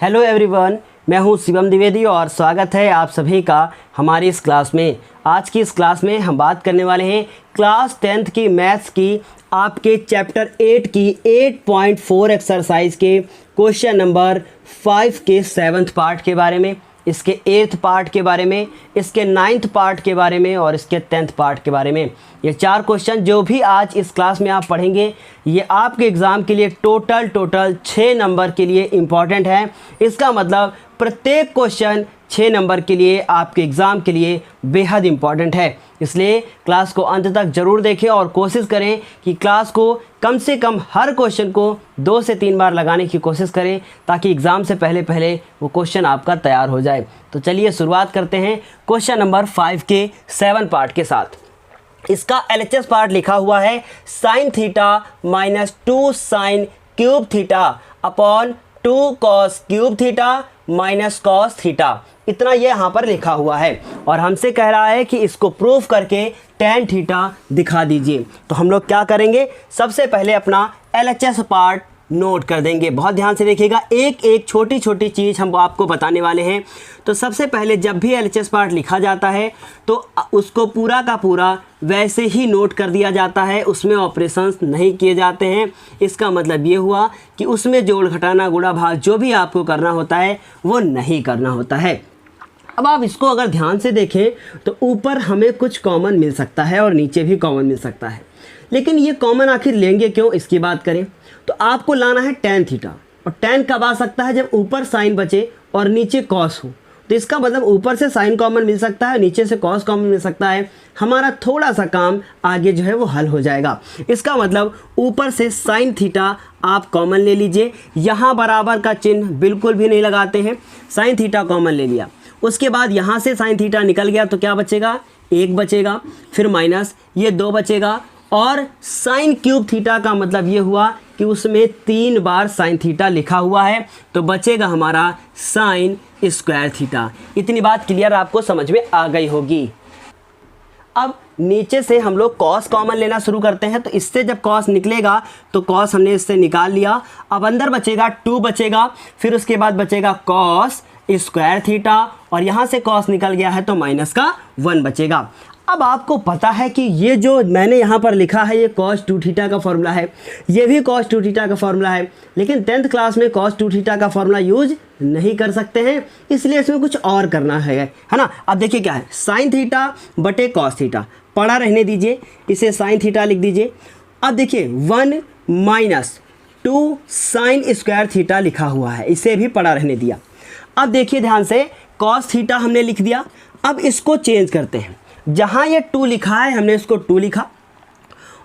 Hello everyone, मैं हूं शिवम द्विवेदी और स्वागत है आप सभी का हमारी इस क्लास में। आज की इस क्लास में हम बात करने वाले हैं क्लास 10th की मैथ्स की आपके चैप्टर 8 की 8.4 एक्सरसाइज के क्वेश्चन नंबर 5 के 7th पार्ट के बारे में, इसके 8th पार्ट के बारे में, इसके 9th पार्ट के बारे में और इसके 10th पार्ट के बारे में। ये 4 क्वेश्चन जो भी आज इस क्लास में आप पढ़ेंगे ये आपके एग्ज़ाम के लिए टोटल 6 नंबर के लिए इम्पॉर्टेंट है। इसका मतलब प्रत्येक क्वेश्चन 6 नंबर के लिए आपके एग्ज़ाम के लिए बेहद इम्पॉर्टेंट है। इसलिए क्लास को अंत तक ज़रूर देखें और कोशिश करें कि क्लास को कम से कम हर क्वेश्चन को 2 से 3 बार लगाने की कोशिश करें ताकि एग्ज़ाम से पहले वो क्वेश्चन आपका तैयार हो जाए। तो चलिए शुरुआत करते हैं क्वेश्चन नंबर 5 के 7 पार्ट के साथ। इसका LHS पार्ट लिखा हुआ है sin theta minus 2 sin cube theta upon 2 cos cube theta minus cos theta. इतना ये यहाँ पर लिखा हुआ है और हमसे कह रहा है कि इसको प्रूफ करके tan थीटा दिखा दीजिए। तो हम लोग क्या करेंगे, सबसे पहले अपना LHS पार्ट नोट कर देंगे। बहुत ध्यान से देखिएगा, एक एक छोटी छोटी चीज़ हम आपको बताने वाले हैं। तो सबसे पहले जब भी LHS पार्ट लिखा जाता है तो उसको पूरा का पूरा वैसे ही नोट कर दिया जाता है, उसमें ऑपरेशंस नहीं किए जाते हैं। इसका मतलब ये हुआ कि उसमें जोड़ घटाना गुणा भाग जो भी आपको करना होता है वो नहीं करना होता है। अब आप इसको अगर ध्यान से देखें तो ऊपर हमें कुछ कॉमन मिल सकता है और नीचे भी कॉमन मिल सकता है, लेकिन ये कॉमन आखिर लेंगे क्यों, इसकी बात करें तो आपको लाना है tan थीटा। और tan कब आ सकता है, जब ऊपर साइन बचे और नीचे कॉस हो। तो इसका मतलब ऊपर से साइन कॉमन मिल सकता है, नीचे से कॉस कॉमन मिल सकता है। हमारा थोड़ा सा काम आगे जो है वो हल हो जाएगा। इसका मतलब ऊपर से साइन थीटा आप कॉमन ले लीजिए, यहाँ बराबर का चिन्ह बिल्कुल भी नहीं लगाते हैं, साइन थीटा कॉमन ले लिया। उसके बाद यहाँ से साइन थीटा निकल गया तो क्या बचेगा, 1 बचेगा, फिर माइनस ये 2 बचेगा और साइन क्यूब थीटा का मतलब ये हुआ कि उसमें 3 बार साइन थीटा लिखा हुआ है तो बचेगा हमारा साइन स्क्वायर थीटा। इतनी बात क्लियर आपको समझ में आ गई होगी। अब नीचे से हम लोग कॉस कॉमन लेना शुरू करते हैं। तो इससे जब कॉस निकलेगा तो कॉस हमने इससे निकाल लिया। अब अंदर बचेगा 2 बचेगा, फिर उसके बाद बचेगा कॉस स्क्वायर थीटा और यहाँ से कॉस निकल गया है तो माइनस का 1 बचेगा। अब आपको पता है कि ये जो मैंने यहाँ पर लिखा है ये cos 2 थीटा का फॉर्मूला है, ये भी cos 2 थीटा का फॉर्मूला है, लेकिन 10th क्लास में cos 2 थीटा का फॉर्मूला यूज नहीं कर सकते हैं, इसलिए इसमें कुछ और करना है ना। अब देखिए क्या है, साइन थीटा बटे cos थीटा पड़ा रहने दीजिए, इसे साइन थीटा लिख दीजिए। अब देखिए 1 माइनस 2 साइन स्क्वायर थीटा लिखा हुआ है, इसे भी पड़ा रहने दिया। अब देखिए ध्यान से, cos थीटा हमने लिख दिया। अब इसको चेंज करते हैं, जहाँ ये 2 लिखा है हमने इसको 2 लिखा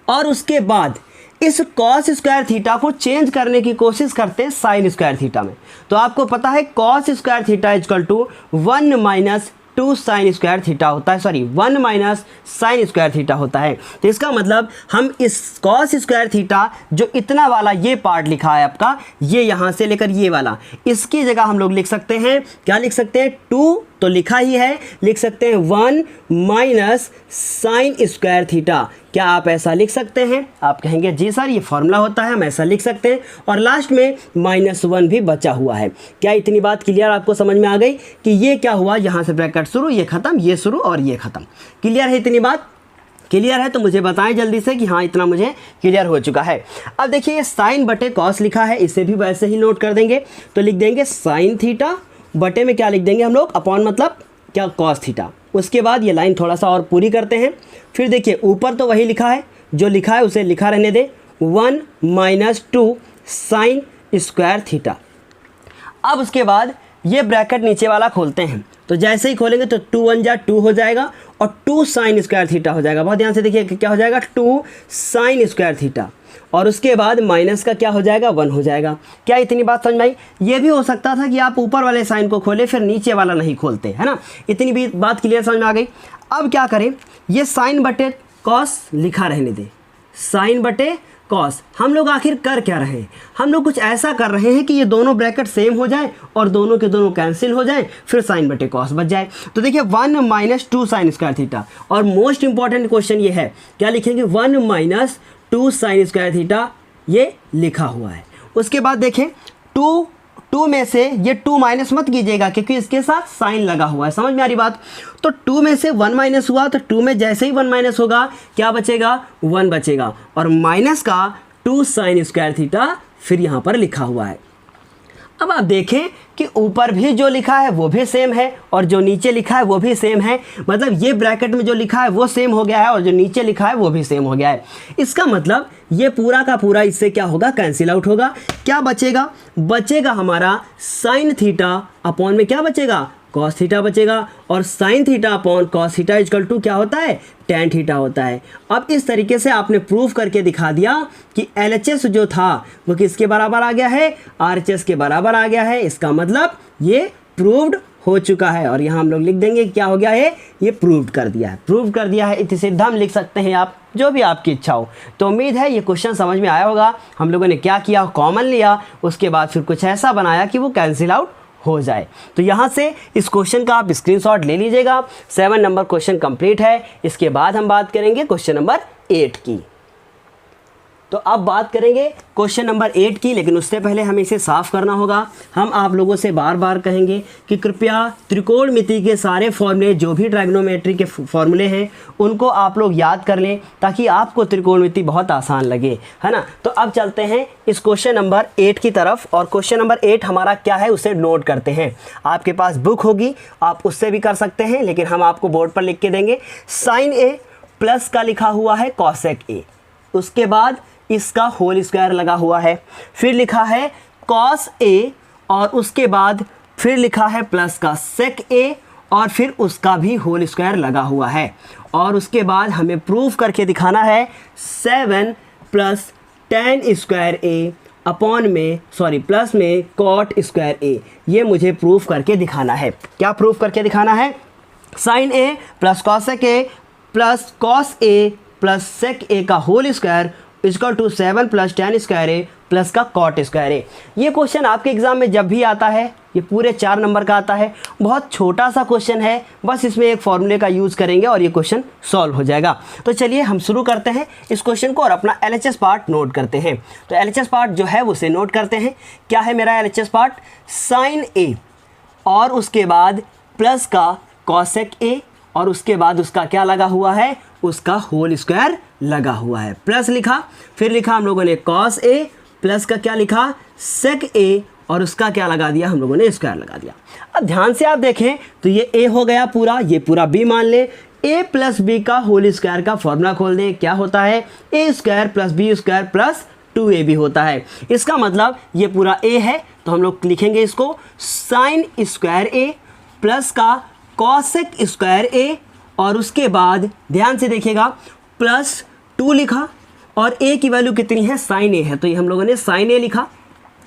और उसके बाद इस cos स्क्वायर थीटा को चेंज करने की कोशिश करते हैं साइन स्क्वायर थीटा में। तो आपको पता है cos square theta equal to 1 minus 2 sine square theta होता है, 1 माइनस साइन स्क्वायर थीटा होता है। तो इसका मतलब हम इस cos स्क्वायर थीटा जो इतना वाला ये पार्ट लिखा है आपका, ये यहाँ से लेकर ये वाला, इसकी जगह हम लोग लिख सकते हैं, क्या लिख सकते हैं, 2 तो लिखा ही है, लिख सकते हैं 1 माइनस साइन स्क्वायर थीटा। क्या आप ऐसा लिख सकते हैं? आप कहेंगे जी सर ये फॉर्मूला होता है, हम ऐसा लिख सकते हैं। और लास्ट में -1 भी बचा हुआ है। क्या इतनी बात क्लियर आपको समझ में आ गई कि ये क्या हुआ, यहाँ से ब्रैकेट शुरू, ये ख़त्म, ये शुरू और ये ख़त्म। क्लियर है? इतनी बात क्लियर है तो मुझे बताएं जल्दी से कि हाँ इतना मुझे क्लियर हो चुका है। अब देखिए साइन बटे कॉस लिखा है, इसे भी वैसे ही नोट कर देंगे। तो लिख देंगे साइन थीटा बटे में क्या लिख देंगे हम लोग, अपॉन मतलब क्या, कॉस थीटा। उसके बाद ये लाइन थोड़ा सा और पूरी करते हैं। फिर देखिए ऊपर तो वही लिखा है, जो लिखा है उसे लिखा रहने दे, 1 माइनस 2 साइन स्क्वायर थीटा। अब उसके बाद ये ब्रैकेट नीचे वाला खोलते हैं, तो जैसे ही खोलेंगे तो 2 1 जा 2 हो जाएगा और 2 साइन स्क्वायर थीटा हो जाएगा। बहुत ध्यान से देखिए क्या हो जाएगा, 2 साइन स्क्वायर थीटा और उसके बाद माइनस का क्या हो जाएगा, 1 हो जाएगा। क्या इतनी बात समझ में आई? ये भी हो सकता था कि आप ऊपर वाले साइन को खोले फिर नीचे वाला नहीं खोलते, है ना। इतनी भी बात क्लियर समझ में आ गई। अब क्या करें, ये साइन बटे कॉस लिखा रहने दें, साइन बटे कॉस। हम लोग आखिर कर क्या रहे हैं, हम लोग कुछ ऐसा कर रहे हैं कि ये दोनों ब्रैकेट सेम हो जाए और दोनों के दोनों कैंसिल हो जाए, फिर साइन बटे कॉस बच जाए। तो देखिए 1 माइनस 2 साइन स्क्वायर थीटा, और मोस्ट इंपॉर्टेंट क्वेश्चन ये है, क्या लिखेंगे, 1 माइनस 2 साइन स्क्वायर थीटा, ये लिखा हुआ है। उसके बाद देखें 2 2 में से ये 2 माइनस मत कीजिएगा क्योंकि इसके साथ साइन लगा हुआ है, समझ में आ रही बात। तो 2 में से 1 माइनस हुआ तो 2 में जैसे ही 1 माइनस होगा क्या बचेगा, 1 बचेगा, और माइनस का 2 साइन स्क्वायर थीटा फिर यहाँ पर लिखा हुआ है। अब आप देखें कि ऊपर भी जो लिखा है वो भी सेम है और जो नीचे लिखा है वो भी सेम है, मतलब ये ब्रैकेट में जो लिखा है वो सेम हो गया है और जो नीचे लिखा है वो भी सेम हो गया है। इसका मतलब ये पूरा का पूरा इससे क्या होगा, कैंसिल आउट होगा। क्या बचेगा, बचेगा हमारा साइन थीटा अपॉन में क्या बचेगा, कॉस थीटा बचेगा, और sine theta upon cos theta equal to क्या होता है, टैन थीटा होता है। अब इस तरीके से आपने प्रूफ करके दिखा दिया कि LHS जो था वो किसके बराबर आ गया है, RHS के बराबर आ गया है। इसका मतलब ये प्रूव्ड हो चुका है और यहाँ हम लोग लिख देंगे क्या हो गया है, ये प्रूव्ड कर दिया है, प्रूव कर दिया है। इति सिद्धम लिख सकते हैं आप, जो भी आपकी इच्छा हो। तो उम्मीद है ये क्वेश्चन समझ में आया होगा। हम लोगों ने क्या किया, कॉमन लिया, उसके बाद फिर कुछ ऐसा बनाया कि वो कैंसिल आउट हो जाए। तो यहाँ से इस क्वेश्चन का आप स्क्रीनशॉट ले लीजिएगा। 7 नंबर क्वेश्चन कंप्लीट है। इसके बाद हम बात करेंगे क्वेश्चन नंबर 8 की। तो अब बात करेंगे क्वेश्चन नंबर 8 की, लेकिन उससे पहले हमें इसे साफ करना होगा। हम आप लोगों से बार बार कहेंगे कि कृपया त्रिकोणमिति के सारे फॉर्मूले, जो भी ट्राइगोनोमेट्री के फॉर्मूले हैं, उनको आप लोग याद कर लें ताकि आपको त्रिकोणमिति बहुत आसान लगे, है ना। तो अब चलते हैं इस क्वेश्चन नंबर 8 की तरफ, और क्वेश्चन नंबर 8 हमारा क्या है उसे नोट करते हैं। आपके पास बुक होगी, आप उससे भी कर सकते हैं, लेकिन हम आपको बोर्ड पर लिख के देंगे। साइन ए प्लस का लिखा हुआ है कॉसेक ए, उसके बाद इसका होल स्क्वायर लगा हुआ है, फिर लिखा है कॉस ए, और उसके बाद फिर लिखा है प्लस का सेक ए, और फिर उसका भी होल स्क्वायर लगा हुआ है। और उसके बाद हमें प्रूफ करके दिखाना है 7 plus ten square A upon में प्लस में कॉट स्क्वायर ए। ये मुझे प्रूफ करके दिखाना है। क्या प्रूफ करके दिखाना है, sine A plus cosec A plus cos A plus sec A का whole square equal to 7 plus ten square A plus का कॉट स्क्वायर ए। ये क्वेश्चन आपके एग्जाम में जब भी आता है, ये पूरे 4 नंबर का आता है। बहुत छोटा सा क्वेश्चन है, बस इसमें एक फॉर्मूले का यूज़ करेंगे और ये क्वेश्चन सॉल्व हो जाएगा। तो चलिए हम शुरू करते हैं इस क्वेश्चन को और अपना LHS पार्ट नोट करते हैं। तो LHS पार्ट जो है उसे नोट करते हैं। क्या है मेरा LHS पार्ट, साइन ए और उसके बाद प्लस का कॉसेक ए, और उसके बाद उसका क्या लगा हुआ है, उसका होल स्क्वायर लगा हुआ है। प्लस लिखा, फिर लिखा हम लोगों ने कॉस ए, प्लस का क्या लिखा सेक ए, और उसका क्या लगा दिया हम लोगों ने, स्क्वायर लगा दिया। अब ध्यान से आप देखें तो ये ए हो गया पूरा, ये पूरा बी मान ले। ए प्लस बी का होल स्क्वायर का फॉर्मूला खोल दें, क्या होता है, A square plus B square plus 2ab होता है। इसका मतलब ये पूरा ए है, तो हम लोग लिखेंगे इसको साइन स्क्वायर ए प्लस का कॉसेक स्क्वायर ए, और उसके बाद ध्यान से देखिएगा प्लस 2 लिखा, और ए की वैल्यू कितनी है, साइन ए है, तो ये हम लोगों ने साइन ए लिखा,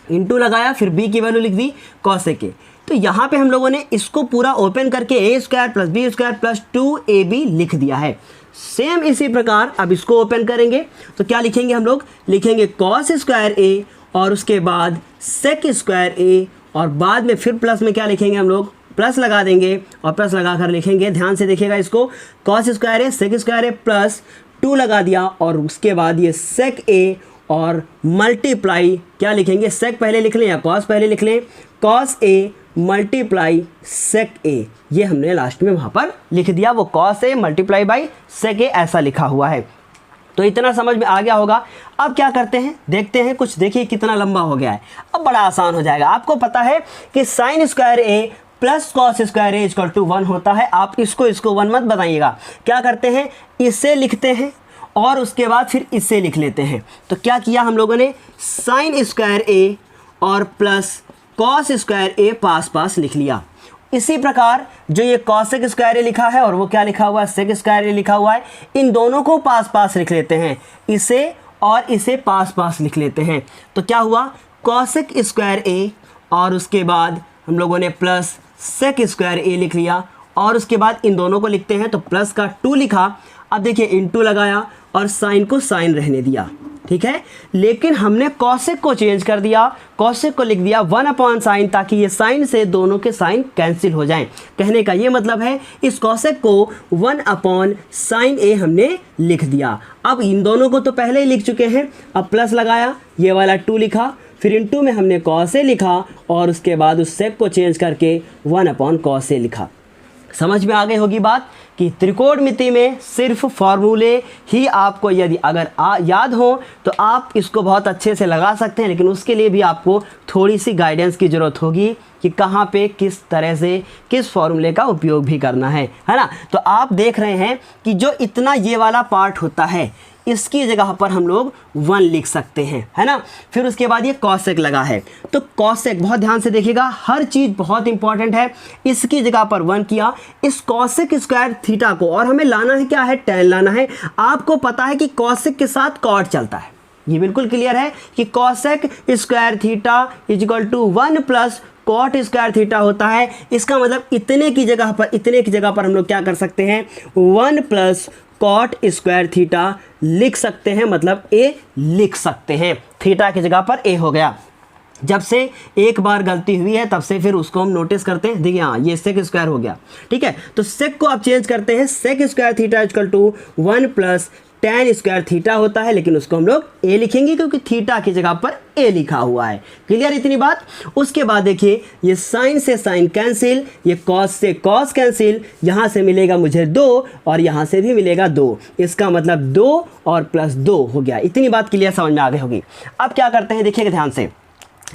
इंटू लगाया, फिर बी की वैल्यू लिख दी कॉसेक ए। तो यहाँ पे हम लोगों ने इसको पूरा ओपन करके A square plus B square plus 2ab लिख दिया है। सेम इसी प्रकार अब इसको ओपन करेंगे तो क्या लिखेंगे हम लोग, लिखेंगे कॉस स्क्वायर ए और उसके बाद सेक स्क्वायर ए, और बाद में फिर प्लस में क्या लिखेंगे हम लोग, प्लस लगा देंगे और प्लस लगा कर लिखेंगे। ध्यान से देखिएगा इसको, कॉस स्क्वायर है सेक स्क्वायर है प्लस 2 लगा दिया, और उसके बाद ये सेक ए और मल्टीप्लाई क्या लिखेंगे, सेक पहले लिख लें या कॉस पहले लिख लें, कॉस ए मल्टीप्लाई सेक ए, ये हमने लास्ट में वहाँ पर लिख दिया, वो cos A multiply by sec A ऐसा लिखा हुआ है। तो इतना समझ में आ गया होगा। अब क्या करते हैं, देखते हैं कुछ, देखिए कितना लंबा हो गया है। अब बड़ा आसान हो जाएगा। आपको पता है कि sine square A plus cos square A equal to 1 होता है। आप इसको 1 मत बताइएगा। क्या करते हैं, इसे लिखते हैं और उसके बाद फिर इसे लिख लेते हैं। तो क्या किया हम लोगों ने, साइन स्क्वायर ए और प्लस कॉस स्क्वायर ए पास पास लिख लिया। इसी प्रकार जो ये कॉसेक स्क्वायर ए लिखा है और वो क्या लिखा हुआ है, सेक स्क्वायर ए लिखा हुआ है, इन दोनों को पास पास लिख लेते हैं, इसे और इसे पास पास लिख लेते हैं। तो क्या हुआ, कॉसेक स्क्वायर ए और उसके बाद हम लोगों ने प्लस सेक स्क्वायर ए लिख लिया, और उसके बाद इन दोनों को लिखते हैं तो प्लस का 2 लिखा। अब देखिए इंटू लगाया और साइन को साइन रहने दिया, ठीक है। लेकिन हमने कॉसेक को चेंज कर दिया, कॉसेक को लिख दिया 1 अपॉन साइन, ताकि ये साइन से दोनों के साइन कैंसिल हो जाएं। कहने का ये मतलब है इस कॉसेक को 1 अपॉन साइन ए हमने लिख दिया। अब इन दोनों को तो पहले ही लिख चुके हैं, अब प्लस लगाया, ये वाला 2 लिखा, फिर इनटू में हमने कॉस ए लिखा और उसके बाद उस सेक को चेंज करके 1/cos ए लिखा। समझ में आ गई होगी बात कि त्रिकोणमिति में सिर्फ फॉर्मूले ही आपको यदि अगर याद हो तो आप इसको बहुत अच्छे से लगा सकते हैं, लेकिन उसके लिए भी आपको थोड़ी सी गाइडेंस की ज़रूरत होगी कि कहाँ पे किस तरह से किस फॉर्मूले का उपयोग भी करना है ना। तो आप देख रहे हैं कि जो इतना ये वाला पार्ट होता है इसकी जगह पर हम लोग 1 लिख सकते हैं, है ना। फिर उसके बाद ये कॉसेक लगा है, तो कॉसेक बहुत ध्यान से देखिएगा, हर चीज़ बहुत इंपॉर्टेंट है। इसकी जगह पर 1 किया, इस कॉसेक स्क्वायर थीटा को, और हमें लाना है क्या है, tan लाना है। आपको पता है कि कॉसेक के साथ कॉट चलता है, ये बिल्कुल क्लियर है कि cosec square theta equal to 1 plus cot square theta होता है। इसका मतलब इतने की जगह पर हम लोग क्या कर सकते हैं, 1 प्लस कॉट स्क्वायर थीटा लिख सकते हैं, मतलब ए लिख सकते हैं। थीटा की जगह पर ए हो गया। जब से एक बार गलती हुई है तब से फिर उसको हम नोटिस करते हैं। देखिए हाँ, ये सेक स्क्वायर हो गया, ठीक है। तो सेक को आप चेंज करते हैं, sec square theta equal to 1 plus tan square theta होता है, लेकिन उसको हम लोग ए लिखेंगे क्योंकि थीटा की जगह पर ए लिखा हुआ है। क्लियर इतनी बात। उसके बाद देखिए ये साइन से साइन कैंसिल, ये कॉस से कॉस कैंसिल, यहाँ से मिलेगा मुझे 2 और यहाँ से भी मिलेगा 2। इसका मतलब 2 और प्लस 2 हो गया। इतनी बात क्लियर समझ में आ गई होगी। अब क्या करते हैं, देखिएगा ध्यान से,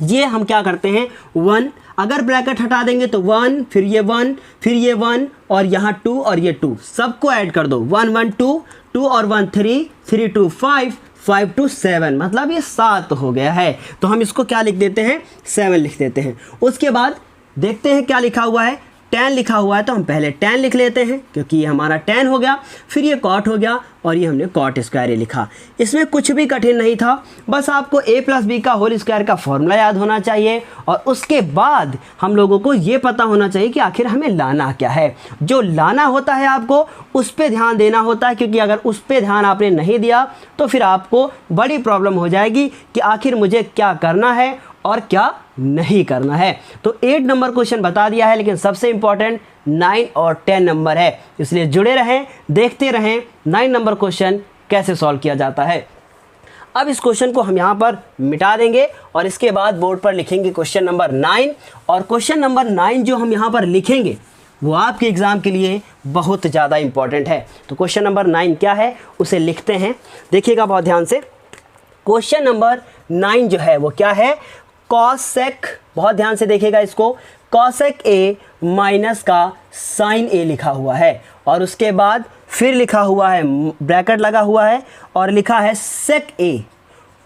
ये हम क्या करते हैं 1, अगर ब्रैकेट हटा देंगे तो 1, फिर ये 1, फिर ये 1 और यहाँ 2 और ये 2, सबको ऐड कर दो। 1 1 2, 2 और 1 3, 3 2 5, 5 2 7, मतलब ये 7 हो गया है। तो हम इसको क्या लिख देते हैं, 7 लिख देते हैं। उसके बाद देखते हैं क्या लिखा हुआ है, tan लिखा हुआ है, तो हम पहले tan लिख लेते हैं क्योंकि ये हमारा tan हो गया, फिर ये cot हो गया और ये हमने cot स्क्वायर ए लिखा। इसमें कुछ भी कठिन नहीं था, बस आपको a प्लस बी का होल स्क्वायर का फॉर्मूला याद होना चाहिए और उसके बाद हम लोगों को ये पता होना चाहिए कि आखिर हमें लाना क्या है। जो लाना होता है आपको उस पर ध्यान देना होता है, क्योंकि अगर उस पर ध्यान आपने नहीं दिया तो फिर आपको बड़ी प्रॉब्लम हो जाएगी कि आखिर मुझे क्या करना है और क्या नहीं करना है। तो 8 नंबर क्वेश्चन बता दिया है, लेकिन सबसे इंपॉर्टेंट 9 और 10 नंबर है, इसलिए जुड़े रहें, देखते रहें 9 नंबर क्वेश्चन कैसे सॉल्व किया जाता है। अब इस क्वेश्चन को हम यहाँ पर मिटा देंगे और इसके बाद बोर्ड पर लिखेंगे क्वेश्चन नंबर 9, और क्वेश्चन नंबर 9 जो हम यहाँ पर लिखेंगे वो आपके एग्ज़ाम के लिए बहुत ज़्यादा इंपॉर्टेंट है। तो क्वेश्चन नंबर 9 क्या है उसे लिखते हैं, देखिएगा बहुत ध्यान से। क्वेश्चन नंबर 9 जो है वो क्या है, कॉसेक, बहुत ध्यान से देखिएगा इसको, कॉसेक ए माइनस का साइन ए लिखा हुआ है और उसके बाद फिर लिखा हुआ है, ब्रैकेट लगा हुआ है और लिखा है सेक ए,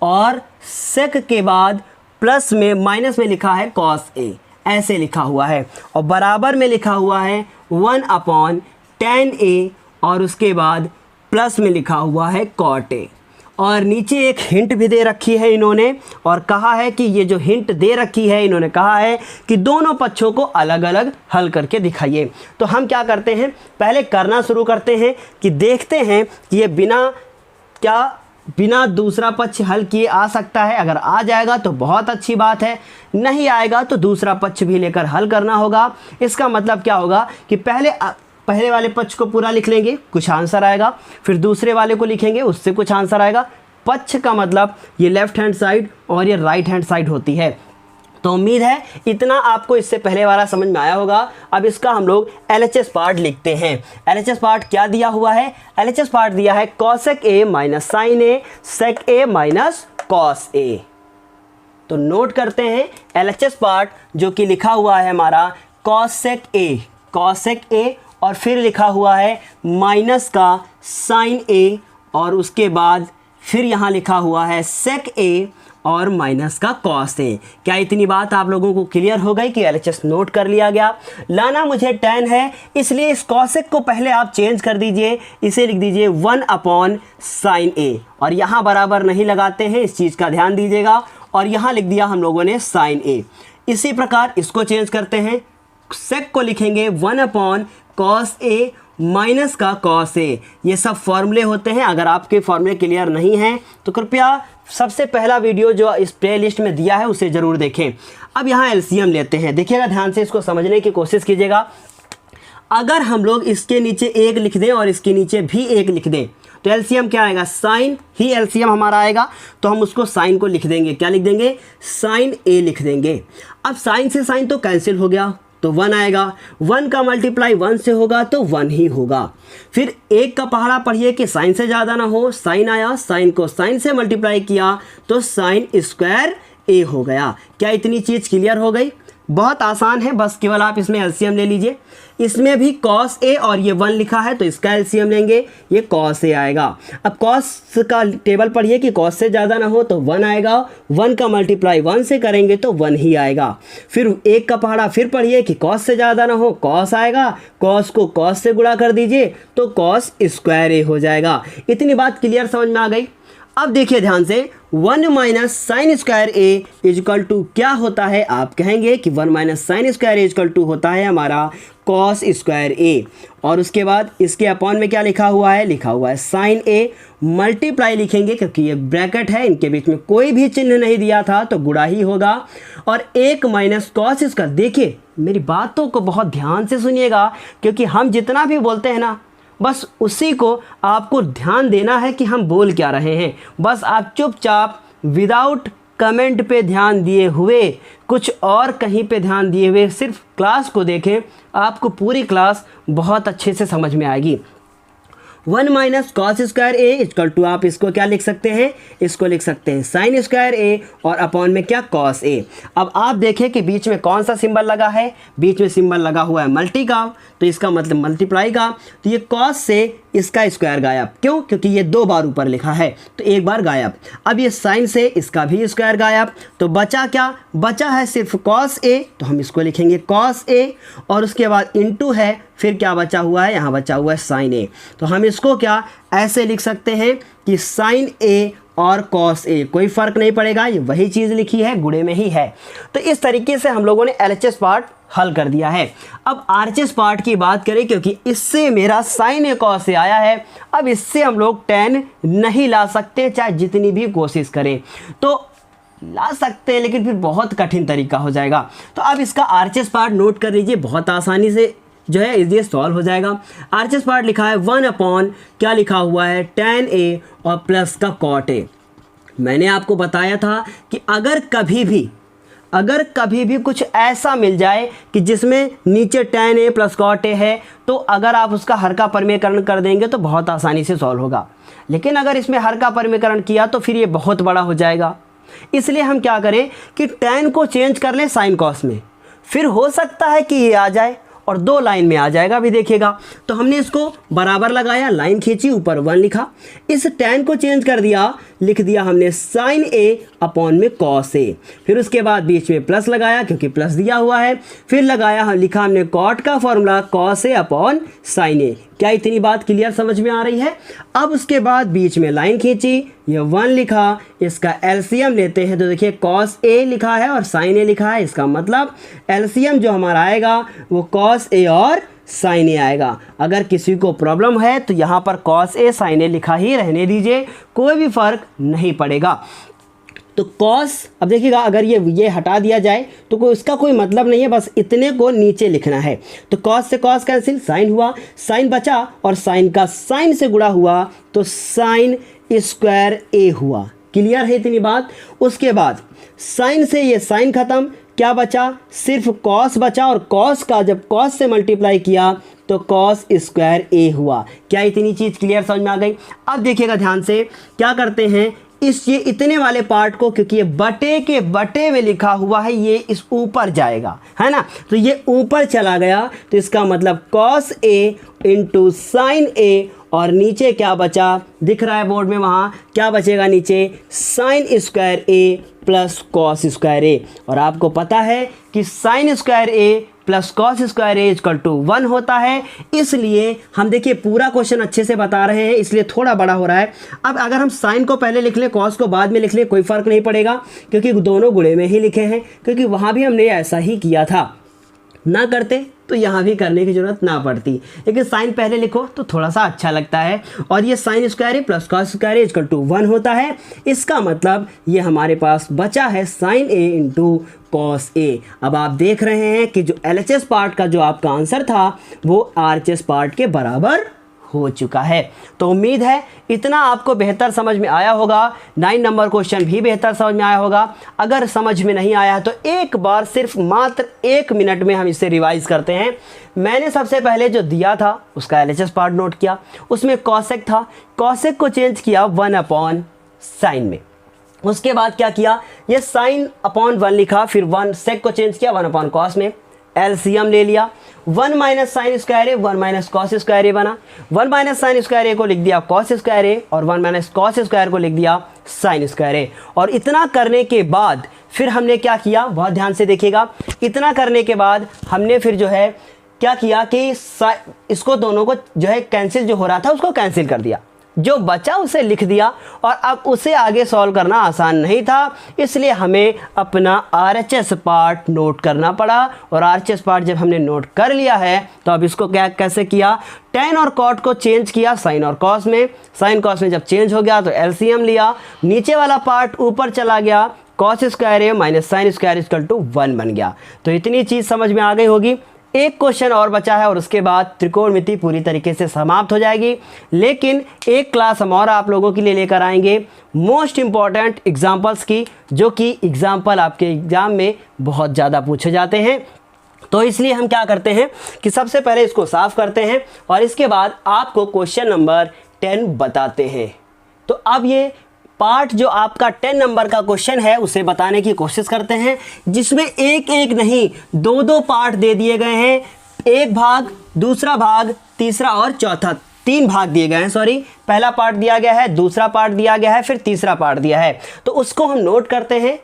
और सेक के बाद प्लस में माइनस में लिखा है कॉस ए, ऐसे लिखा हुआ है, और बराबर में लिखा हुआ है 1/tan ए और उसके बाद प्लस में लिखा हुआ है कॉट ए। और नीचे एक हिंट भी दे रखी है इन्होंने, और कहा है कि ये जो हिंट दे रखी है इन्होंने कहा है कि दोनों पक्षों को अलग अलग हल करके दिखाइए। तो हम क्या करते हैं, पहले करना शुरू करते हैं कि देखते हैं कि ये बिना दूसरा पक्ष हल किए आ सकता है। अगर आ जाएगा तो बहुत अच्छी बात है, नहीं आएगा तो दूसरा पक्ष भी लेकर हल करना होगा। इसका मतलब क्या होगा कि पहले वाले पक्ष को पूरा लिख लेंगे, कुछ आंसर आएगा, फिर दूसरे वाले को लिखेंगे, उससे कुछ आंसर आएगा। पक्ष का मतलब ये लेफ्ट हैंड साइड और ये राइट हैंड साइड होती है। तो उम्मीद है इतना आपको इससे पहले वाला समझ में आया होगा। अब इसका हम लोग LHS पार्ट लिखते हैं। LHS पार्ट क्या दिया हुआ है, LHS पार्ट दिया है cosec A minus sine A, sec A minus cos A. तो नोट करते हैं LHS पार्ट जो कि लिखा हुआ है हमारा कॉसेक ए और फिर लिखा हुआ है माइनस का साइन ए, और उसके बाद फिर यहाँ लिखा हुआ है सेक ए और माइनस का कॉस ए। क्या इतनी बात आप लोगों को क्लियर हो गई कि LHS नोट कर लिया गया। लाना मुझे tan है, इसलिए इस कॉसेक को पहले आप चेंज कर दीजिए, इसे लिख दीजिए 1/sin ए, और यहाँ बराबर नहीं लगाते हैं, इस चीज़ का ध्यान दीजिएगा, और यहाँ लिख दिया हम लोगों ने sin ए। इसी प्रकार इसको चेंज करते हैं, सेक को लिखेंगे 1/cos ए माइनस का कॉस ए। ये सब फॉर्मूले होते हैं, अगर आपके फॉर्मूले क्लियर नहीं हैं तो कृपया सबसे पहला वीडियो जो इस प्लेलिस्ट में दिया है उसे ज़रूर देखें। अब यहाँ एलसीएम लेते हैं, देखिएगा ध्यान से, इसको समझने की कोशिश कीजिएगा। अगर हम लोग इसके नीचे 1 लिख दें और इसके नीचे भी 1 लिख दें तो एलसीएम क्या आएगा, साइन ही एलसीएम हमारा आएगा। तो हम उसको साइन को लिख देंगे, क्या लिख देंगे, साइन ए लिख देंगे। अब साइन से साइन तो कैंसिल हो गया तो 1 आएगा, 1 का मल्टीप्लाई 1 से होगा तो 1 ही होगा। फिर 1 का पहाड़ा पढ़िए कि साइन से ज़्यादा ना हो, साइन आया, साइन को साइन से मल्टीप्लाई किया तो साइन स्क्वायर ए हो गया। क्या इतनी चीज़ क्लियर हो गई? बहुत आसान है, बस केवल आप इसमें एलसीएम ले लीजिए। इसमें भी कॉस ए और ये 1 लिखा है तो इसका एलसीएम लेंगे, ये कॉस ए आएगा। अब कॉस का टेबल पढ़िए कि कॉस से ज़्यादा ना हो तो 1 आएगा, 1 का मल्टीप्लाई 1 से करेंगे तो 1 ही आएगा। फिर 1 का पहाड़ा फिर पढ़िए कि कॉस से ज़्यादा ना हो, कॉस आएगा, कॉस को कॉस से गुणा कर दीजिए तो कॉस स्क्वायर ए हो जाएगा। इतनी बात क्लियर समझ में आ गई? अब देखिए ध्यान से, 1 minus sine square A equal to क्या होता है, आप कहेंगे कि 1 minus sine square A equal to होता है हमारा कॉस स्क्वायर ए। और उसके बाद इसके अपॉन में क्या लिखा हुआ है, लिखा हुआ है साइन ए, मल्टीप्लाई लिखेंगे क्योंकि ये ब्रैकेट है, इनके बीच में कोई भी चिन्ह नहीं दिया था तो गुणा ही होगा। और 1 माइनस कॉस स्क्वायर, देखिए मेरी बातों को बहुत ध्यान से सुनिएगा क्योंकि हम जितना भी बोलते हैं ना, बस उसी को आपको ध्यान देना है कि हम बोल क्या रहे हैं। बस आप चुपचाप विदाउट कमेंट पे ध्यान दिए हुए, कुछ और कहीं पे ध्यान दिए हुए सिर्फ क्लास को देखें, आपको पूरी क्लास बहुत अच्छे से समझ में आएगी। 1 minus cos square A equal to, आप इसको क्या लिख सकते हैं, इसको लिख सकते हैं साइन स्क्वायर ए और अपॉन में क्या, कॉस ए। अब आप देखें कि बीच में कौन सा सिंबल लगा है, बीच में सिंबल लगा हुआ है मल्टी का, तो इसका मतलब मल्टीप्लाई का। तो ये कॉस से इसका स्क्वायर गायब, क्यों, क्योंकि ये 2 बार ऊपर लिखा है तो 1 बार गायब। अब ये साइन से इसका भी स्क्वायर गायब, तो बचा क्या, बचा है सिर्फ कॉस ए, तो हम इसको लिखेंगे कॉस ए। और उसके बाद इनटू है, फिर क्या बचा हुआ है, यहाँ बचा हुआ है साइन ए। तो हम इसको क्या ऐसे लिख सकते हैं कि साइन ए और कॉस ए, कोई फ़र्क नहीं पड़ेगा, ये वही चीज़ लिखी है, गुणे में ही है। तो इस तरीके से हम लोगों ने एलएचएस पार्ट हल कर दिया है। अब आरएचएस पार्ट की बात करें, क्योंकि इससे मेरा साइन ए कॉस ए आया है, अब इससे हम लोग tan नहीं ला सकते, चाहे जितनी भी कोशिश करें। तो ला सकते हैं लेकिन फिर बहुत कठिन तरीका हो जाएगा। तो अब इसका आरएचएस पार्ट नोट कर लीजिए, बहुत आसानी से जो है ये सॉल्व हो जाएगा। आरएचएस पार्ट लिखा है 1 अपॉन क्या लिखा हुआ है, tan ए और प्लस का cot ए। मैंने आपको बताया था कि अगर कभी भी कुछ ऐसा मिल जाए कि जिसमें नीचे tan ए प्लस cot ए है, तो अगर आप उसका हर का परिमेयकरण कर देंगे तो बहुत आसानी से सॉल्व होगा। लेकिन अगर इसमें हर का परिमेयकरण किया तो फिर ये बहुत बड़ा हो जाएगा। इसलिए हम क्या करें कि tan को चेंज कर लें साइन कॉस में, फिर हो सकता है कि ये आ जाए और 2 लाइन में आ जाएगा भी, देखिएगा। तो हमने इसको बराबर लगाया, लाइन खींची, ऊपर 1 लिखा, इस tan को चेंज कर दिया, लिख दिया हमने साइन ए अपॉन में कॉस ए। फिर उसके बाद बीच में प्लस लगाया क्योंकि प्लस दिया हुआ है, फिर लगाया, लिखा हमने कॉट का formula cos A upon sine ए। क्या इतनी बात क्लियर समझ में आ रही है? अब उसके बाद बीच में लाइन खींची, ये 1 लिखा, इसका एलसीएम लेते हैं तो देखिए कॉस ए लिखा है और साइन ए लिखा है, इसका मतलब एलसीएम जो हमारा आएगा वो कॉस ए और साइन ए आएगा। अगर किसी को प्रॉब्लम है तो यहाँ पर कॉस ए साइन ए लिखा ही रहने दीजिए, कोई भी फ़र्क नहीं पड़ेगा। तो कॉस, अब देखिएगा अगर ये हटा दिया जाए तो कोई उसका कोई मतलब नहीं है, बस इतने को नीचे लिखना है। तो कॉस से कॉस कैंसिल, साइन हुआ, साइन बचा और साइन का साइन से गुणा हुआ तो साइन स्क्वायर ए हुआ। क्लियर है इतनी बात? उसके बाद साइन से ये साइन खत्म, क्या बचा, सिर्फ कॉस बचा, और कॉस का जब कॉस से मल्टीप्लाई किया तो कॉस स्क्वायर ए हुआ। क्या इतनी चीज़ क्लियर समझ में आ गई? अब देखिएगा ध्यान से, क्या करते हैं, ये इतने वाले पार्ट को, क्योंकि ये बटे के बटे में लिखा हुआ है, ये इस ऊपर जाएगा, है ना, तो ये ऊपर चला गया, तो इसका मतलब कॉस ए इंटू साइन ए, और नीचे क्या बचा, दिख रहा है बोर्ड में, वहाँ क्या बचेगा नीचे, sine square A plus cos square A. और आपको पता है कि sine square A plus cos square A equal to 1 होता है, इसलिए हम देखिए पूरा क्वेश्चन अच्छे से बता रहे हैं, इसलिए थोड़ा बड़ा हो रहा है। अब अगर हम साइन को पहले लिख लें, कॉस को बाद में लिख लें, कोई फ़र्क नहीं पड़ेगा, क्योंकि दोनों गुणे में ही लिखे हैं, क्योंकि वहाँ भी हमने ऐसा ही किया था। ना करते तो यहाँ भी करने की ज़रूरत ना पड़ती, लेकिन साइन पहले लिखो तो थोड़ा सा अच्छा लगता है। और ये sine square A plus cos square A equal to 1 होता है। इसका मतलब ये हमारे पास बचा है sine A into cos A. अब आप देख रहे हैं कि जो LHS पार्ट का जो आपका आंसर था वो RHS पार्ट के बराबर हो चुका है। तो उम्मीद है इतना आपको बेहतर समझ में आया होगा। 9 नंबर क्वेश्चन भी बेहतर समझ में आया होगा। अगर समझ में नहीं आया तो एक बार सिर्फ मात्र 1 मिनट में हम इसे रिवाइज करते हैं। मैंने सबसे पहले जो दिया था उसका LHS पार्ट नोट किया, उसमें कॉसेक था, कॉसेक को चेंज किया 1 साइन में। उसके बाद क्या किया, ये साइन अपॉन 1 लिखा, फिर 1 सेक को चेंज किया 1 कॉस में, LCM ले लिया। 1 माइनस साइन स्क्वायर ए 1 माइनस कॉस स्क्वायर ए बना। 1 माइनस साइन स्क्वायर ए को लिख दिया कॉस स्क्वायर ए और 1 माइनस कॉस स्क्वायर को लिख दिया साइन स्क्वायर ए। और इतना करने के बाद फिर हमने क्या किया, बहुत ध्यान से देखिएगा। इतना करने के बाद हमने फिर जो है क्या किया कि इसको दोनों को जो है कैंसिल जो हो रहा था उसको कैंसिल कर दिया, जो बचा उसे लिख दिया। और अब उसे आगे सॉल्व करना आसान नहीं था, इसलिए हमें अपना RHS पार्ट नोट करना पड़ा। और RHS पार्ट जब हमने नोट कर लिया है तो अब इसको क्या कैसे किया, टेन और कॉट को चेंज किया साइन और कॉस में। साइन कॉस में जब चेंज हो गया तो LCM लिया, नीचे वाला पार्ट ऊपर चला गया, cos square A minus sine square equal to 1 बन गया। तो इतनी चीज़ समझ में आ गई होगी। एक क्वेश्चन और बचा है और उसके बाद त्रिकोणमिति पूरी तरीके से समाप्त हो जाएगी। लेकिन एक क्लास हम और आप लोगों के लिए लेकर आएंगे मोस्ट इम्पॉर्टेंट एग्जाम्पल्स की, जो कि एग्जाम्पल आपके एग्जाम में बहुत ज़्यादा पूछे जाते हैं। तो इसलिए हम क्या करते हैं कि सबसे पहले इसको साफ करते हैं और इसके बाद आपको क्वेश्चन नंबर 10 बताते हैं। तो अब ये पार्ट जो आपका 10 नंबर का क्वेश्चन है उसे बताने की कोशिश करते हैं, जिसमें एक एक नहीं 2 पार्ट दे दिए गए हैं। एक भाग, दूसरा भाग, तीसरा और चौथा, 3 भाग दिए गए हैं। सॉरी, पहला पार्ट दिया गया है, दूसरा पार्ट दिया गया है, फिर तीसरा पार्ट दिया है। तो उसको हम नोट करते हैं।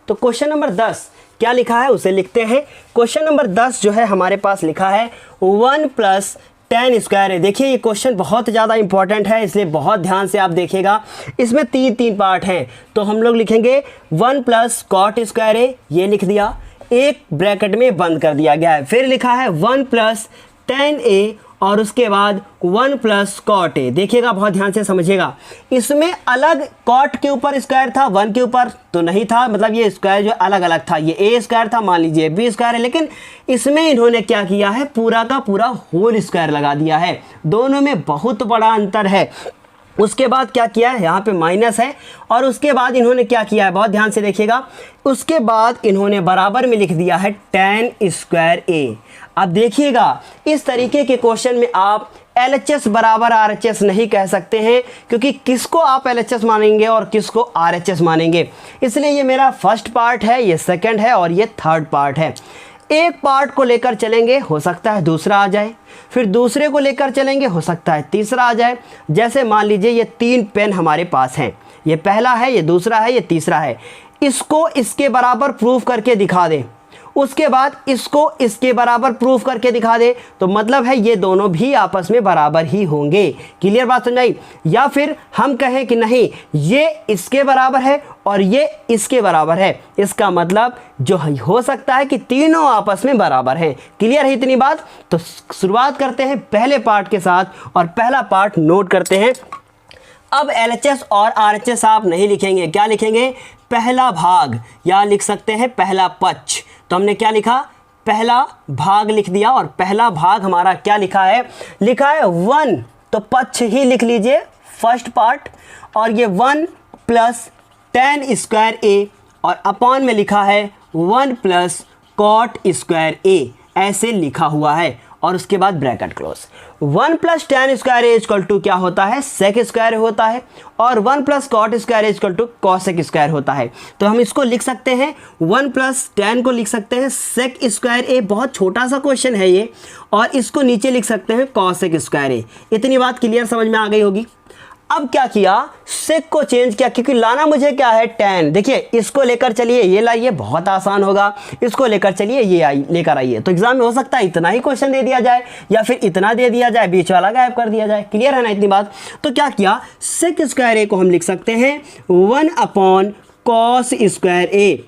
तो क्वेश्चन नंबर 10 क्या लिखा है उसे लिखते हैं। क्वेश्चन नंबर 10 जो है हमारे पास लिखा है 1 प्लस tan स्क्वायर है। देखिए ये क्वेश्चन बहुत ज़्यादा इंपॉर्टेंट है, इसलिए बहुत ध्यान से आप देखिएगा। इसमें 3 पार्ट हैं, तो हम लोग लिखेंगे 1 प्लस कॉट स्क्वायर है, ये लिख दिया, एक ब्रैकेट में बंद कर दिया गया है। फिर लिखा है 1 प्लस tan a और उसके बाद 1 प्लस कॉट ए। देखिएगा, बहुत ध्यान से समझिएगा। इसमें अलग कॉट के ऊपर स्क्वायर था, 1 के ऊपर तो नहीं था, मतलब ये स्क्वायर जो अलग अलग था, ये ए स्क्वायर था, मान लीजिए बी स्क्वायर है। लेकिन इसमें इन्होंने क्या किया है, पूरा का पूरा होल स्क्वायर लगा दिया है। दोनों में बहुत बड़ा अंतर है। उसके बाद क्या किया है, यहाँ पे माइनस है और उसके बाद इन्होंने क्या किया है, बहुत ध्यान से देखिएगा। उसके बाद इन्होंने बराबर में लिख दिया है tan स्क्वायर ए। अब देखिएगा, इस तरीके के क्वेश्चन में आप LHS बराबर RHS नहीं कह सकते हैं, क्योंकि किसको आप LHS मानेंगे और किसको RHS मानेंगे। इसलिए ये मेरा फर्स्ट पार्ट है, ये सेकंड है और ये थर्ड पार्ट है। एक पार्ट को लेकर चलेंगे, हो सकता है दूसरा आ जाए, फिर दूसरे को लेकर चलेंगे, हो सकता है तीसरा आ जाए। जैसे मान लीजिए ये 3 पेन हमारे पास हैं, ये पहला है, ये दूसरा है, ये तीसरा है। इसको इसके बराबर प्रूफ करके दिखा दें, उसके बाद इसको इसके बराबर प्रूफ करके दिखा दे, तो मतलब है ये दोनों भी आपस में बराबर ही होंगे। क्लियर बात समझाई। या फिर हम कहें कि नहीं, ये इसके बराबर है और ये इसके बराबर है, इसका मतलब जो हो सकता है कि तीनों आपस में बराबर हैं। क्लियर है इतनी बात। तो शुरुआत करते हैं पहले पार्ट के साथ और पहला पार्ट नोट करते हैं। अब LHS और RHS आप नहीं लिखेंगे, क्या लिखेंगे, पहला भाग, या लिख सकते हैं पहला पक्ष। तो हमने क्या लिखा, पहला भाग लिख दिया और पहला भाग हमारा क्या लिखा है, लिखा है 1, तो पक्ष ही लिख लीजिए फर्स्ट पार्ट। और ये 1 प्लस tan स्क्वायर ए और अपॉन में लिखा है 1 प्लस कॉट स्क्वायर ए, ऐसे लिखा हुआ है। और उसके बाद bracket close. 1 plus tan square A equal to क्या होता है, सेक स्क्वायर होता है, और 1 plus cot square A equal to cosec square होता है। तो हम इसको लिख सकते हैं 1 प्लस tan को लिख सकते हैं सेक स्क्वायर ए, बहुत छोटा सा क्वेश्चन है ये, और इसको नीचे लिख सकते हैं कॉसेक स्क्वायर ए। इतनी बात क्लियर समझ में आ गई होगी। अब क्या किया, सेक को चेंज किया, क्योंकि लाना मुझे क्या है, tan। देखिए इसको लेकर चलिए ये लाइए, बहुत आसान होगा। इसको लेकर चलिए ये लेकर आइए। तो एग्जाम में हो सकता है इतना ही क्वेश्चन दे दिया जाए या फिर इतना दे दिया जाए, बीच वाला गायब कर दिया जाए। क्लियर है ना इतनी बात। तो क्या किया, सेक स्क्वायर ए को हम लिख सकते हैं 1 अपॉन कॉस स्क्वायर ए।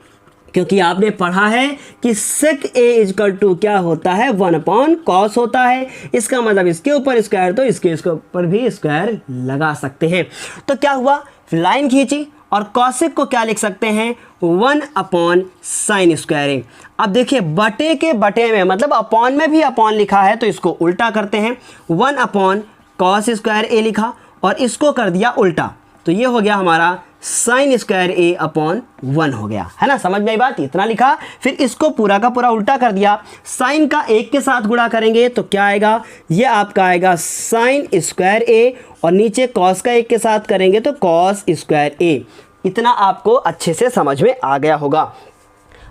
क्योंकि आपने पढ़ा है कि sec a इजकल टू क्या होता है, 1/cos होता है। इसका मतलब इसके ऊपर स्क्वायर तो इसके ऊपर भी स्क्वायर लगा सकते हैं। तो क्या हुआ, लाइन खींची और कॉसेक को क्या लिख सकते हैं, 1/sin स्क्वायर ए। अब देखिए बटे के बटे में मतलब अपॉन में भी अपॉन लिखा है तो इसको उल्टा करते हैं, 1/cos स्क्वायर ए लिखा और इसको कर दिया उल्टा, तो ये हो गया हमारा sin स्क्वायर ए अपॉन 1 हो गया, है ना। समझ में आई बात, इतना लिखा। फिर इसको पूरा का पूरा उल्टा कर दिया, साइन का 1 के साथ गुणा करेंगे तो क्या आएगा, ये आपका आएगा sin स्क्वायर ए और नीचे cos का 1 के साथ करेंगे तो cos स्क्वायर ए। इतना आपको अच्छे से समझ में आ गया होगा।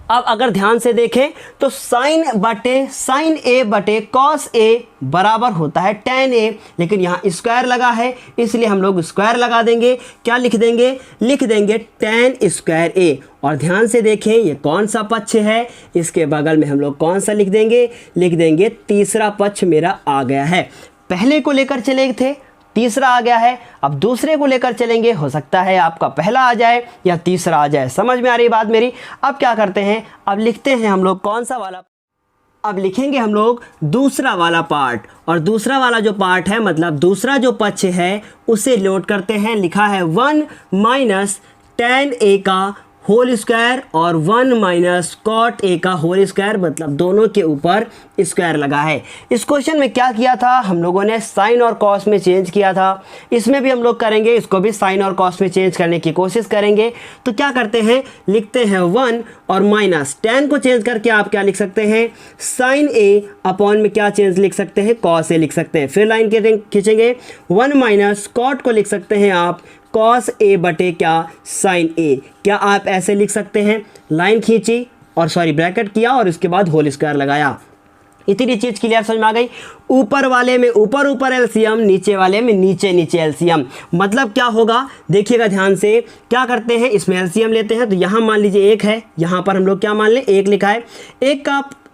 अब अगर ध्यान से देखें तो sin a बटे cos a बराबर होता है tan a, लेकिन यहाँ स्क्वायर लगा है इसलिए हम लोग स्क्वायर लगा देंगे। क्या लिख देंगे, लिख देंगे tan स्क्वायर a। और ध्यान से देखें ये कौन सा पक्ष है, इसके बगल में हम लोग कौन सा लिख देंगे, लिख देंगे तीसरा पक्ष मेरा आ गया है। पहले को लेकर चले थे, तीसरा आ गया है, अब दूसरे को लेकर चलेंगे, हो सकता है आपका पहला आ जाए या तीसरा आ जाए। समझ में आ रही बात मेरी। अब क्या करते हैं, अब लिखते हैं हम लोग कौन सा वाला, अब लिखेंगे हम लोग दूसरा वाला पार्ट। और दूसरा वाला जो पार्ट है मतलब दूसरा जो पक्ष है उसे लोड करते हैं। लिखा है 1 माइनस tan a का होल स्क्वायर और 1 - cot a का होल स्क्वायर, मतलब दोनों के ऊपर स्क्वायर लगा है। इस क्वेश्चन में क्या किया था हम लोगों ने, साइन और कॉस में चेंज किया था। इसमें भी हम लोग करेंगे, इसको भी साइन और कॉस में चेंज करने की कोशिश करेंगे। तो क्या करते हैं, लिखते हैं 1 और माइनस tan को चेंज करके आप क्या लिख सकते हैं, साइन ए अपॉन में क्या चेंज लिख सकते हैं, कॉस ए लिख सकते हैं। फिर लाइन खींचेंगे, 1 - cot को लिख सकते हैं आप cos a बटे क्या, sin a। क्या आप ऐसे लिख सकते हैं, लाइन खींची और सॉरी ब्रैकेट किया और इसके बाद होल स्क्वायर लगाया। इतनी चीज क्लियर समझ में आ गई। ऊपर वाले में ऊपर एलसीएम, नीचे वाले में नीचे एलसीएम। मतलब क्या होगा देखिएगा ध्यान से, क्या करते हैं इसमें एलसीएम लेते हैं। तो यहाँ मान लीजिए 1 है, यहाँ पर हम लोग क्या मान लें 1 लिखा है,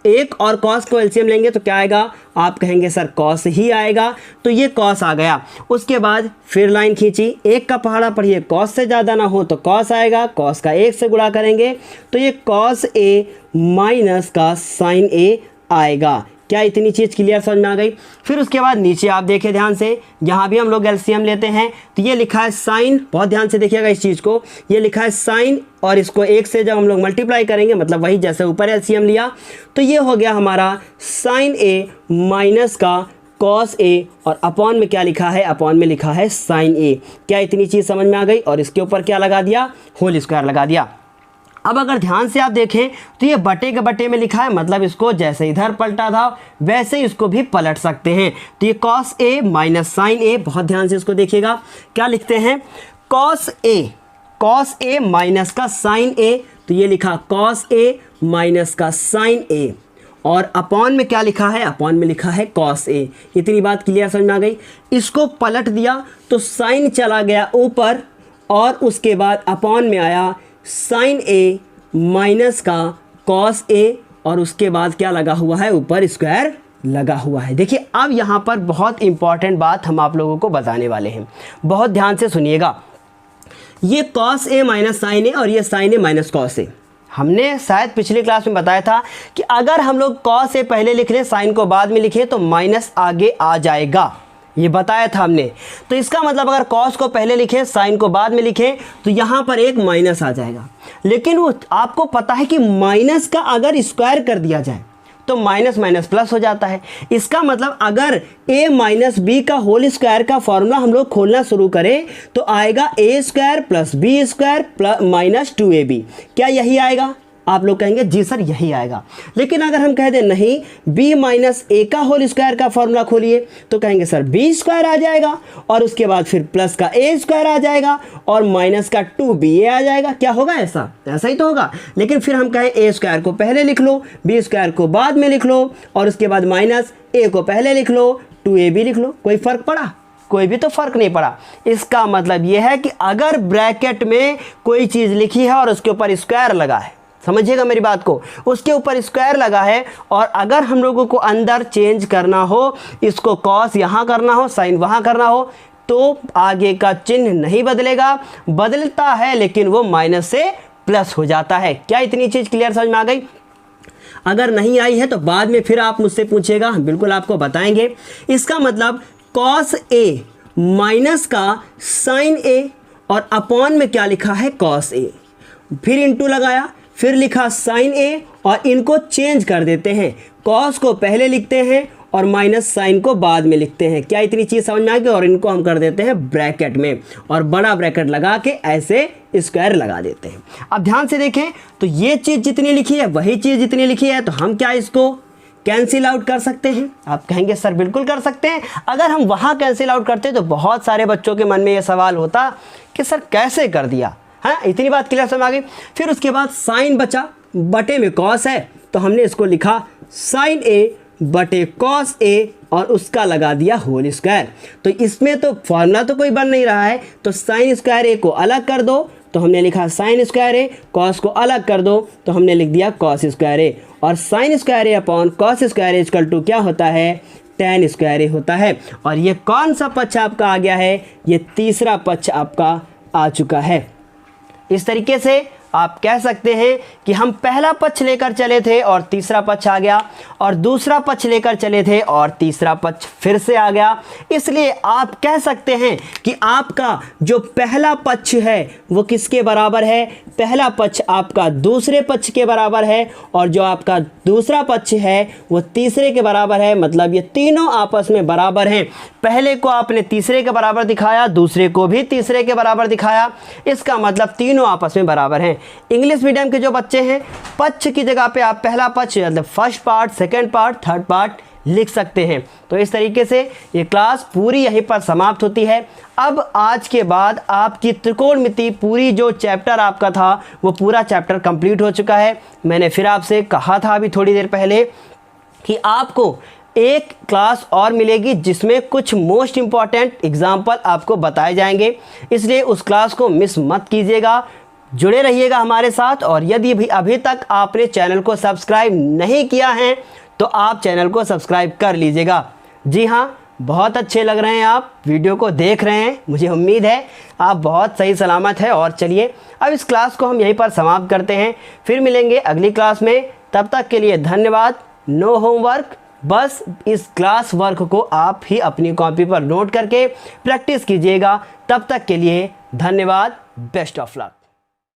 1 और कॉस को एलसीएम लेंगे तो क्या आएगा, आप कहेंगे सर कॉस ही आएगा, तो ये कॉस आ गया। उसके बाद फिर लाइन खींची, 1 का पहाड़ा पढ़िए, कॉस से ज़्यादा ना हो तो कॉस आएगा, कॉस का 1 से गुणा करेंगे तो ये कॉस ए माइनस का साइन ए आएगा। क्या इतनी चीज़ क्लियर समझ में आ गई। फिर उसके बाद नीचे आप देखें ध्यान से, यहाँ भी हम लोग एलसीएम लेते हैं तो ये लिखा है साइन, बहुत ध्यान से देखिएगा इस चीज़ को, ये लिखा है साइन और इसको 1 से जब हम लोग मल्टीप्लाई करेंगे मतलब वही जैसे ऊपर एलसीएम लिया तो ये हो गया हमारा साइन ए माइनस का कॉस ए और अपॉन में क्या लिखा है, अपॉन में लिखा है साइन ए। क्या इतनी चीज़ समझ में आ गई। और इसके ऊपर क्या लगा दिया, होल स्क्वायर लगा दिया। अब अगर ध्यान से आप देखें तो ये बटे के बटे में लिखा है, मतलब इसको जैसे इधर पलटा था वैसे इसको भी पलट सकते हैं। तो ये cos a माइनस साइन ए, बहुत ध्यान से इसको देखिएगा, क्या लिखते हैं cos a माइनस का साइन ए, तो ये लिखा cos a माइनस का साइन ए और अपॉन में क्या लिखा है, अपॉन में लिखा है cos a। इतनी बात क्लियर समझ में आ गई। इसको पलट दिया तो साइन चला गया ऊपर और उसके बाद अपॉन में आया साइन ए माइनस का कॉस ए और उसके बाद क्या लगा हुआ है, ऊपर स्क्वायर लगा हुआ है। देखिए अब यहाँ पर बहुत इंपॉर्टेंट बात हम आप लोगों को बताने वाले हैं, बहुत ध्यान से सुनिएगा। ये कॉस ए माइनस साइन ए और ये साइन ए माइनस कॉस ए, हमने शायद पिछली क्लास में बताया था कि अगर हम लोग कॉस ए पहले लिख लें साइन को बाद में लिखे तो माइनस आगे आ जाएगा, ये बताया था हमने। तो इसका मतलब अगर कॉस को पहले लिखें साइन को बाद में लिखें तो यहाँ पर एक माइनस आ जाएगा। लेकिन वो आपको पता है कि माइनस का अगर स्क्वायर कर दिया जाए तो माइनस माइनस प्लस हो जाता है। इसका मतलब अगर a माइनस बी का होल स्क्वायर का फॉर्मूला हम लोग खोलना शुरू करें तो आएगा a square plus B square plus minus 2ab। क्या यही आएगा, आप लोग कहेंगे जी सर यही आएगा। लेकिन अगर हम कह दें नहीं b माइनस ए का होल स्क्वायर का फॉर्मूला खोलिए तो कहेंगे सर b स्क्वायर आ जाएगा और उसके बाद फिर प्लस का a स्क्वायर आ जाएगा और माइनस का 2ba आ जाएगा। क्या होगा, ऐसा ऐसा ही तो होगा। लेकिन फिर हम कहें a स्क्वायर को पहले लिख लो, b स्क्वायर को बाद में लिख लो और उसके बाद माइनस a को पहले लिख लो, 2ab लिख लो, कोई फ़र्क पड़ा, कोई भी तो फर्क नहीं पड़ा। इसका मतलब यह है कि अगर ब्रैकेट में कोई चीज़ लिखी है और उसके ऊपर स्क्वायर लगा है, समझिएगा मेरी बात को, उसके ऊपर स्क्वायर लगा है और अगर हम लोगों को अंदर चेंज करना हो, इसको कॉस यहाँ करना हो साइन वहाँ करना हो तो आगे का चिन्ह नहीं बदलेगा, बदलता है लेकिन वो माइनस से प्लस हो जाता है। क्या इतनी चीज़ क्लियर समझ में आ गई? अगर नहीं आई है तो बाद में फिर आप मुझसे पूछिएगा, हम बिल्कुल आपको बताएंगे। इसका मतलब कॉस ए माइनस का साइन ए और अपॉन में क्या लिखा है कॉस ए, फिर इंटू लगाया, फिर लिखा साइन ए और इनको चेंज कर देते हैं, कॉस को पहले लिखते हैं और माइनस साइन को बाद में लिखते हैं। क्या इतनी चीज़ समझ में आ गई? और इनको हम कर देते हैं ब्रैकेट में और बड़ा ब्रैकेट लगा के ऐसे स्क्वायर लगा देते हैं। अब ध्यान से देखें तो ये चीज़ जितनी लिखी है वही चीज़ जितनी लिखी है, तो हम क्या इसको कैंसिल आउट कर सकते हैं? आप कहेंगे सर बिल्कुल कर सकते हैं। अगर हम वहाँ कैंसिल आउट करते तो बहुत सारे बच्चों के मन में ये सवाल होता कि सर कैसे कर दिया, हाँ इतनी बात क्लियर समझ आ गई। फिर उसके बाद साइन बचा, बटे में कॉस है तो हमने इसको लिखा साइन ए बटे कॉस ए और उसका लगा दिया होल स्क्वायर। तो इसमें तो फॉर्मूला तो कोई बन नहीं रहा है, तो साइन स्क्वायर ए को अलग कर दो तो हमने लिखा साइन स्क्वायर ए, कॉस को अलग कर दो तो हमने लिख दिया कॉस स्क्वायर ए, और sine square A upon cos square A equal to क्या होता है? tan स्क्वायर ए होता है। और ये कौन सा पक्ष आपका आ गया है? ये तीसरा पक्ष आपका आ चुका है। इस तरीके से आप कह सकते हैं कि हम पहला पक्ष लेकर चले थे और तीसरा पक्ष आ गया, और दूसरा पक्ष लेकर चले थे और तीसरा पक्ष फिर से आ गया। इसलिए आप कह सकते हैं कि आपका जो पहला पक्ष है वो किसके बराबर है? पहला पक्ष आपका दूसरे पक्ष के बराबर है, और जो आपका दूसरा पक्ष है वो तीसरे के बराबर है। मतलब ये तीनों आपस में बराबर हैं। पहले को आपने तीसरे के बराबर दिखाया, दूसरे को भी तीसरे के बराबर दिखाया, इसका मतलब तीनों आपस में बराबर हैं। इंग्लिश मीडियम के जो बच्चे हैं, पक्ष की जगह पे आप पहला पक्ष मतलब first part, second part, third part लिख सकते हैं। तो इस तरीके से ये क्लास पूरी यहीं पर समाप्त होती है। अब आज के बाद आपकी त्रिकोणमिति पूरी जो चैप्टर आपका था वो पूरा चैप्टर कंप्लीट हो चुका है। मैंने फिर आपसे कहा था अभी थोड़ी देर पहले कि आपको एक क्लास और मिलेगी जिसमें कुछ मोस्ट इम्पॉर्टेंट एग्जाम्पल आपको बताए जाएंगे, इसलिए उस क्लास को मिस मत कीजिएगा, जुड़े रहिएगा हमारे साथ। और यदि भी अभी तक आपने चैनल को सब्सक्राइब नहीं किया है तो आप चैनल को सब्सक्राइब कर लीजिएगा। जी हाँ, बहुत अच्छे लग रहे हैं आप, वीडियो को देख रहे हैं, मुझे उम्मीद है आप बहुत सही सलामत है। और चलिए अब इस क्लास को हम यहीं पर समाप्त करते हैं, फिर मिलेंगे अगली क्लास में। तब तक के लिए धन्यवाद। नो होमवर्क, बस इस क्लास वर्क को आप ही अपनी कॉपी पर नोट करके प्रैक्टिस कीजिएगा। तब तक के लिए धन्यवाद। Best of luck.